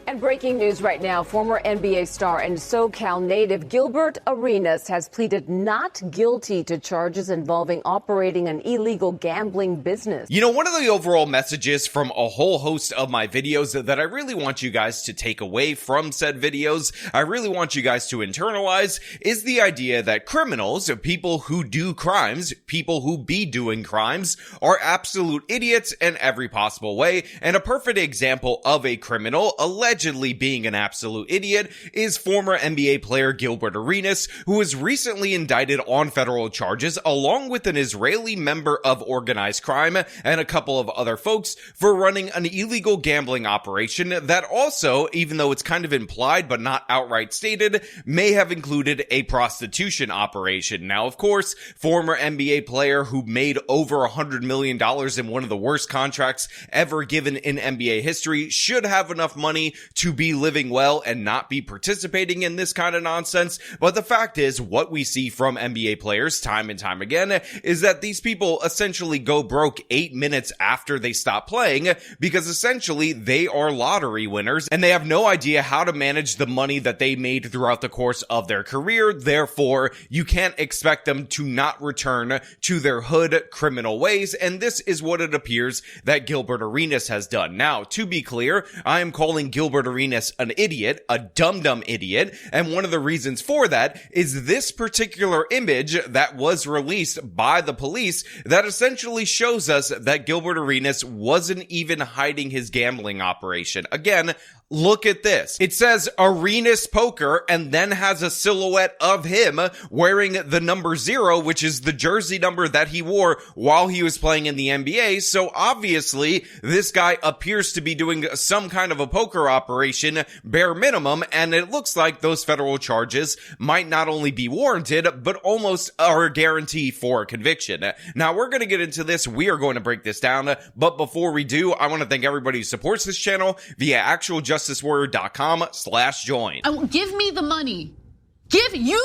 And breaking news right now, former NBA star and SoCal native Gilbert Arenas has pleaded not guilty to charges involving operating an illegal gambling business. You know, one of the overall messages from a whole host of my videos that I really want you guys to take away from said videos, I really want you guys to internalize, is the idea that criminals, people who do crimes, people who be doing crimes, are absolute idiots in every possible way. And a perfect example of a criminal allegedly being an absolute idiot is former NBA player Gilbert Arenas, who was recently indicted on federal charges along with an Israeli member of organized crime and a couple of other folks for running an illegal gambling operation that also, even though it's kind of implied but not outright stated, may have included a prostitution operation. Now, of course, former NBA player who made over $100 million in one of the worst contracts ever given in NBA history should have enough money to be living well and not be participating in this kind of nonsense. But the fact is, what we see from NBA players time and time again is that these people essentially go broke 8 minutes after they stop playing because essentially they are lottery winners and they have no idea how to manage the money that they made throughout the course of their career. Therefore, you can't expect them to not return to their hood criminal ways, and this is what it appears that Gilbert Arenas has done. Now, to be clear, I am calling Gilbert Arenas an idiot, a dumb idiot, and one of the reasons for that is this particular image that was released by the police that essentially shows us that Gilbert Arenas wasn't even hiding his gambling operation. Again, look at this. It says Arenas Poker and then has a silhouette of him wearing the number 0, which is the jersey number that he wore while he was playing in the NBA. So obviously this guy appears to be doing some kind of a poker operation, bare minimum, and it looks like those federal charges might not only be warranted, but almost are a guarantee for a conviction. Now we're going to get into this. We are going to break this down. But before we do, I want to thank everybody who supports this channel via actualjusticewarrior.com/join. Give me the money. Give me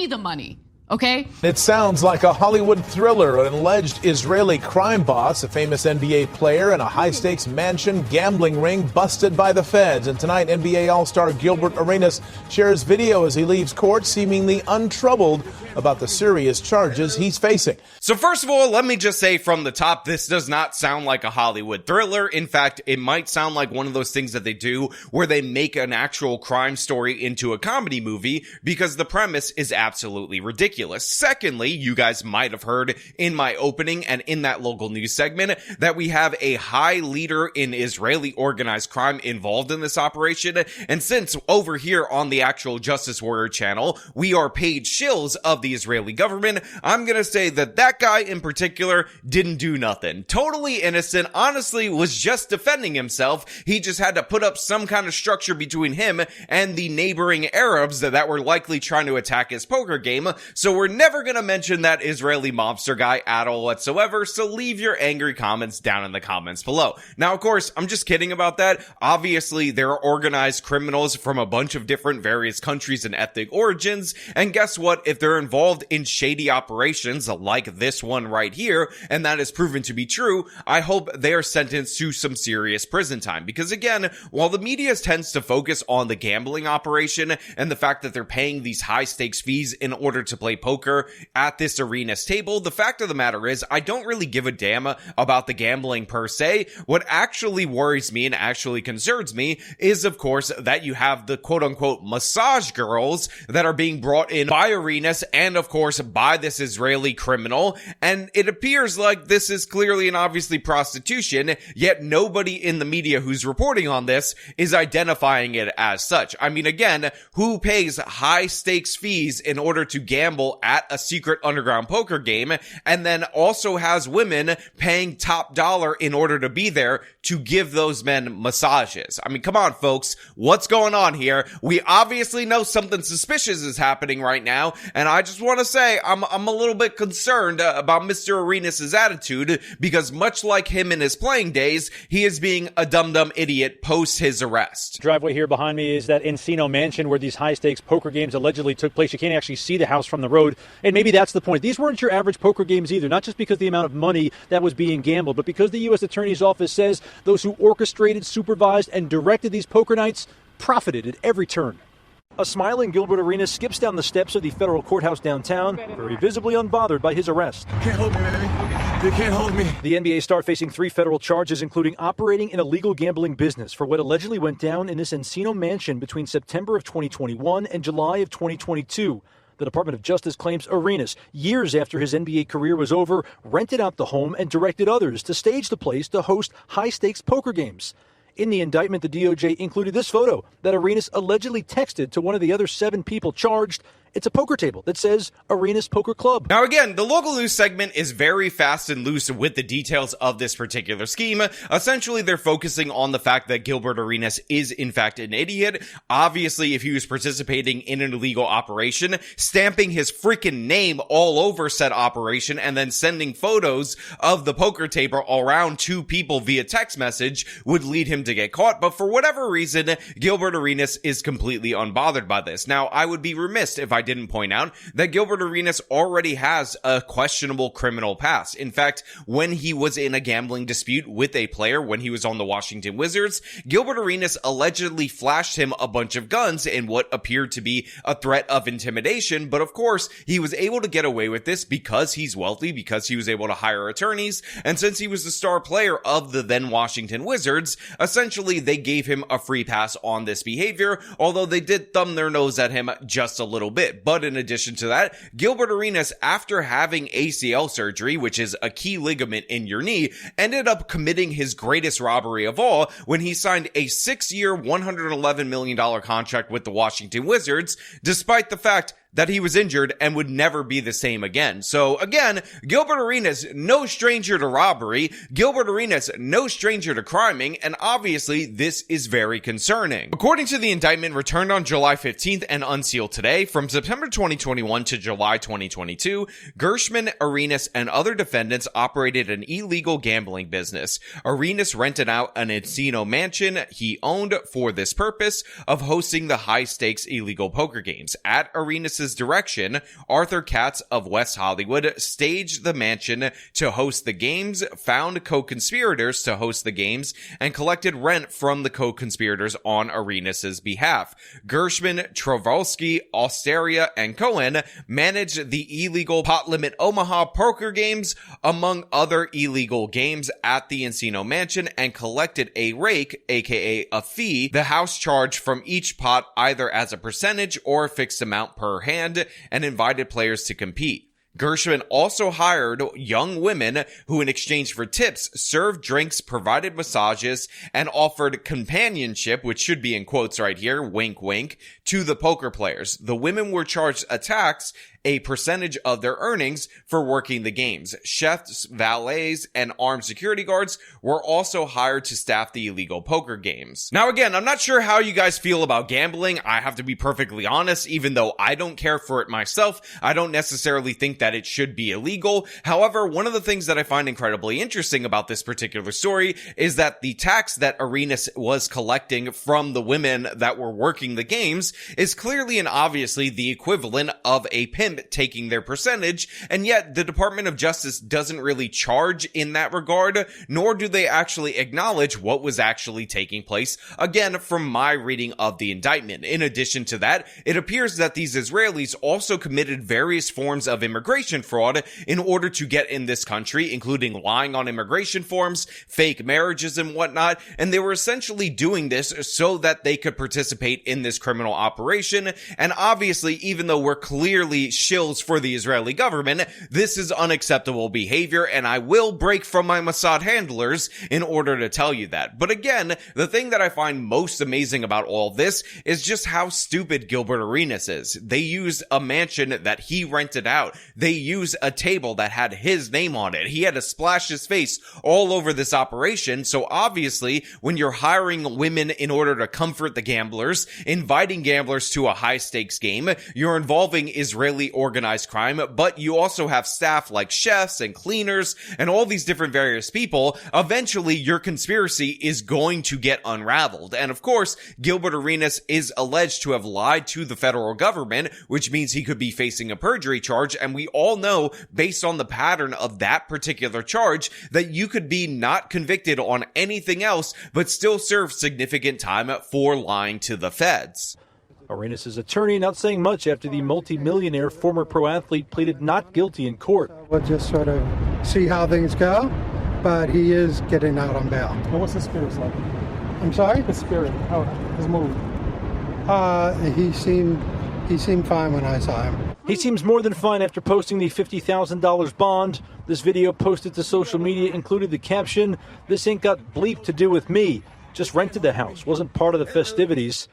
the money. Okay? It sounds like a Hollywood thriller. An alleged Israeli crime boss, a famous NBA player, and a high-stakes mansion gambling ring busted by the feds. And tonight, NBA All-Star Gilbert Arenas shares video as he leaves court, seemingly untroubled about the serious charges he's facing. So first of all, let me just say from the top, this does not sound like a Hollywood thriller. In fact, it might sound like one of those things that they do where they make an actual crime story into a comedy movie because the premise is absolutely ridiculous. Secondly, you guys might have heard in my opening and in that local news segment that we have a high leader in Israeli organized crime involved in this operation. And since over here on the Actual Justice Warrior channel, we are paid shills of the Israeli government, I'm gonna say that that guy in particular didn't do nothing. Totally innocent, honestly was just defending himself. He just had to put up some kind of structure between him and the neighboring Arabs that were likely trying to attack his poker game. So we're never gonna mention that Israeli mobster guy at all whatsoever, so leave your angry comments down in the comments below. Now, of course, I'm just kidding about that. Obviously, there are organized criminals from a bunch of different various countries and ethnic origins, and guess what? If they're involved in shady operations like this one right here, and that is proven to be true, I hope they are sentenced to some serious prison time. Because again, while the media tends to focus on the gambling operation and the fact that they're paying these high stakes fees in order to play poker at this Arenas table, the fact of the matter is I don't really give a damn about the gambling per se. What actually worries me and actually concerns me is, of course, that you have the quote-unquote massage girls that are being brought in by Arenas and, of course, by this Israeli criminal, and it appears like this is clearly and obviously prostitution, yet nobody in the media who's reporting on this is identifying it as such. I mean, again, who pays high stakes fees in order to gamble at a secret underground poker game and then also has women paying top dollar in order to be there to give those men massages? I mean, come on, folks. What's going on here? We obviously know something suspicious is happening right now, and I just want to say I'm a little bit concerned about Mr. Arenas' attitude because much like him in his playing days, he is being a dumb idiot post his arrest. Driveway here behind me is that Encino mansion where these high-stakes poker games allegedly took place. You can't actually see the house from the road. road. And maybe that's the point. These weren't your average poker games either, not just because of the amount of money that was being gambled, but because the U.S. Attorney's Office says those who orchestrated, supervised, and directed these poker nights profited at every turn. A smiling Gilbert Arenas skips down the steps of the federal courthouse downtown, very visibly unbothered by his arrest. Can't hold me, baby. They can't hold me. The NBA star facing 3 federal charges, including operating an illegal gambling business for what allegedly went down in this Encino mansion between September of 2021 and July of 2022. The Department of Justice claims Arenas, years after his NBA career was over, rented out the home and directed others to stage the place to host high-stakes poker games. In the indictment, the DOJ included this photo that Arenas allegedly texted to one of the other 7 people charged. It's a poker table that says Arenas Poker Club. Now again, the local news segment is very fast and loose with the details of this particular scheme. Essentially, they're focusing on the fact that Gilbert Arenas is in fact an idiot. Obviously, if he was participating in an illegal operation, stamping his freaking name all over said operation and then sending photos of the poker table around 2 people via text message would lead him to get caught. But for whatever reason, Gilbert Arenas is completely unbothered by this. Now, I would be remiss if I didn't point out that Gilbert Arenas already has a questionable criminal past. In fact, when he was in a gambling dispute with a player when he was on the Washington Wizards, Gilbert Arenas allegedly flashed him a bunch of guns in what appeared to be a threat of intimidation. But of course, he was able to get away with this because he's wealthy, because he was able to hire attorneys, and since he was the star player of the then Washington Wizards, essentially they gave him a free pass on this behavior, although they did thumb their nose at him just a little bit. But in addition to that, Gilbert Arenas, after having ACL surgery, which is a key ligament in your knee, ended up committing his greatest robbery of all when he signed a 6-year, $111 million contract with the Washington Wizards, despite the fact that he was injured and would never be the same again. So again, Gilbert Arenas, no stranger to robbery. Gilbert Arenas, no stranger to criming, and obviously this is very concerning. According to the indictment returned on July 15th and unsealed today, from September 2021 to July 2022, Gershman, Arenas, and other defendants operated an illegal gambling business. Arenas rented out an Encino mansion he owned for this purpose of hosting the high-stakes illegal poker games. At Arenas' direction, Arthur Katz of West Hollywood staged the mansion to host the games, found co-conspirators to host the games, and collected rent from the co-conspirators on Arenas' behalf. Gershman, Trovolsky, Osteria, and Cohen managed the illegal Pot Limit Omaha poker games, among other illegal games at the Encino mansion, and collected a rake, aka a fee, the house charged from each pot either as a percentage or a fixed amount per hand, and invited players to compete. Gershman also hired young women who, in exchange for tips, served drinks, provided massages, and offered companionship, which should be in quotes right here, wink wink, to the poker players. The women were charged a tax, a percentage of their earnings, for working the games. Chefs, valets, and armed security guards were also hired to staff the illegal poker games. Now again, I'm not sure how you guys feel about gambling. I have to be perfectly honest, even though I don't care for it myself, I don't necessarily think that it should be illegal. However, one of the things that I find incredibly interesting about this particular story is that the tax that Arenas was collecting from the women that were working the games is clearly and obviously the equivalent of a pimp taking their percentage, and yet the Department of Justice doesn't really charge in that regard, nor do they actually acknowledge what was actually taking place, again, from my reading of the indictment. In addition to that, it appears that these Israelis also committed various forms of immigration fraud in order to get in this country, including lying on immigration forms, fake marriages, and whatnot, and they were essentially doing this so that they could participate in this criminal operation. And obviously, even though we're clearly shills for the Israeli government, this is unacceptable behavior, and I will break from my Mossad handlers in order to tell you that. But again, the thing that I find most amazing about all this is just how stupid Gilbert Arenas is. They used a mansion that he rented out. They they use a table that had his name on it. He had to splash his face all over this operation. So obviously, when you're hiring women in order to comfort the gamblers, inviting gamblers to a high stakes game, you're involving Israeli organized crime, but you also have staff like chefs and cleaners and all these different various people. Eventually, your conspiracy is going to get unraveled. And of course, Gilbert Arenas is alleged to have lied to the federal government, which means he could be facing a perjury charge. And we all know, based on the pattern of that particular charge, that you could be not convicted on anything else, but still serve significant time for lying to the feds. Arenas' attorney not saying much after the multimillionaire former pro athlete pleaded not guilty in court. We'll just sort of see how things go, but he is getting out on bail. And what's his spirit like? I'm sorry? His spirit, how his mood? He seemed fine when I saw him. He seems more than fine after posting the $50,000 bond. This video posted to social media included the caption, "This ain't got bleep to do with me. Just rented the house, wasn't part of the festivities."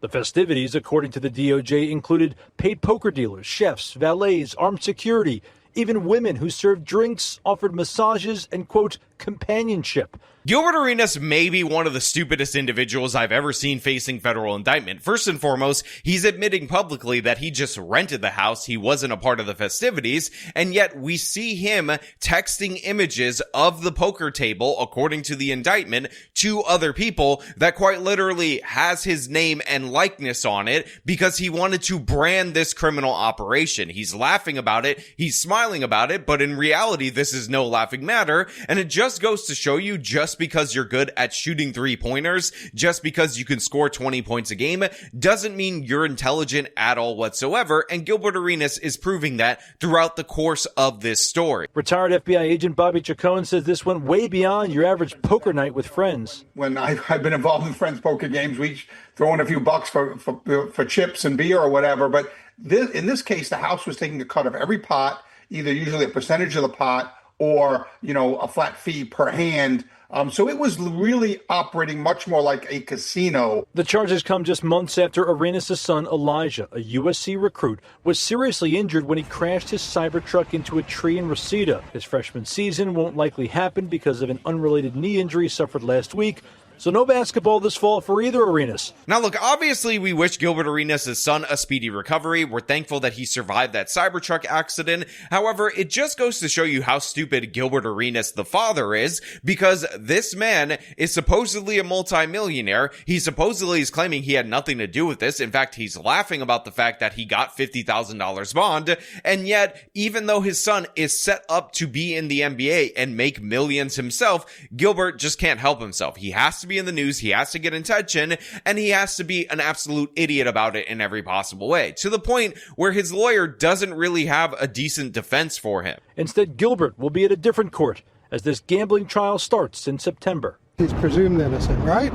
The festivities, according to the DOJ, included paid poker dealers, chefs, valets, armed security, even women who served drinks, offered massages, and, quote, companionship. Gilbert Arenas may be one of the stupidest individuals I've ever seen facing federal indictment. First and foremost, he's admitting publicly that he just rented the house, he wasn't a part of the festivities, and yet we see him texting images of the poker table, according to the indictment, to other people that quite literally has his name and likeness on it because he wanted to brand this criminal operation. He's laughing about it, he's smiling about it, but in reality, this is no laughing matter, and it just goes to show you just because you're good at shooting three-pointers, just because you can score 20 points a game, doesn't mean you're intelligent at all whatsoever, and Gilbert Arenas is proving that throughout the course of this story. Retired FBI agent Bobby Chacon says this went way beyond your average poker night with friends. When I've been involved in friends' poker games, we each throw in a few bucks for chips and beer or whatever, but in this case, the house was taking a cut of every pot, either usually a percentage of the pot or, a flat fee per hand. So it was really operating much more like a casino. The charges come just months after Arenas' son, Elijah, a USC recruit, was seriously injured when he crashed his Cybertruck into a tree in Reseda. His freshman season won't likely happen because of an unrelated knee injury suffered last week. So no basketball this fall for either Arenas. Now look, obviously we wish Gilbert Arenas' son a speedy recovery. We're thankful that he survived that Cybertruck accident. However, it just goes to show you how stupid Gilbert Arenas, the father, is, because this man is supposedly a multimillionaire. He supposedly is claiming he had nothing to do with this. In fact, he's laughing about the fact that he got $50,000 bond. And yet, even though his son is set up to be in the NBA and make millions himself, Gilbert just can't help himself. He has to be in the news, he has to get attention, and he has to be an absolute idiot about it in every possible way, to the point where his lawyer doesn't really have a decent defense for him. Instead, Gilbert will be at a different court as this gambling trial starts in September. He's presumed innocent, right?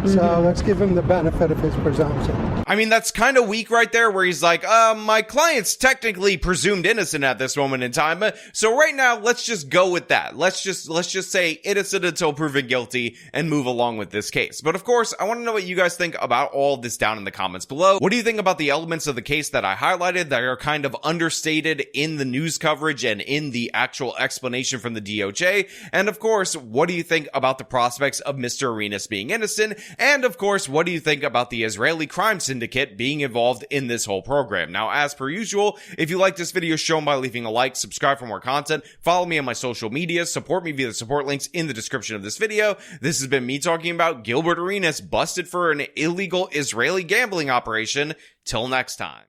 So let's give him the benefit of his presumption. I mean, that's kind of weak right there, where he's like, my client's technically presumed innocent at this moment in time, so right now, let's just go with that. Let's just say innocent until proven guilty and move along with this case. But of course, I want to know what you guys think about all this down in the comments below. What do you think about the elements of the case that I highlighted that are kind of understated in the news coverage and in the actual explanation from the DOJ? And of course, what do you think about the prospects of Mr. Arenas being innocent? And of course, what do you think about the Israeli crime syndicate being involved in this whole program? Now, as per usual, if you like this video, show them by leaving a like, subscribe for more content, follow me on my social media, support me via the support links in the description of this video. This has been me talking about Gilbert Arenas busted for an illegal Israeli gambling operation. Till next time.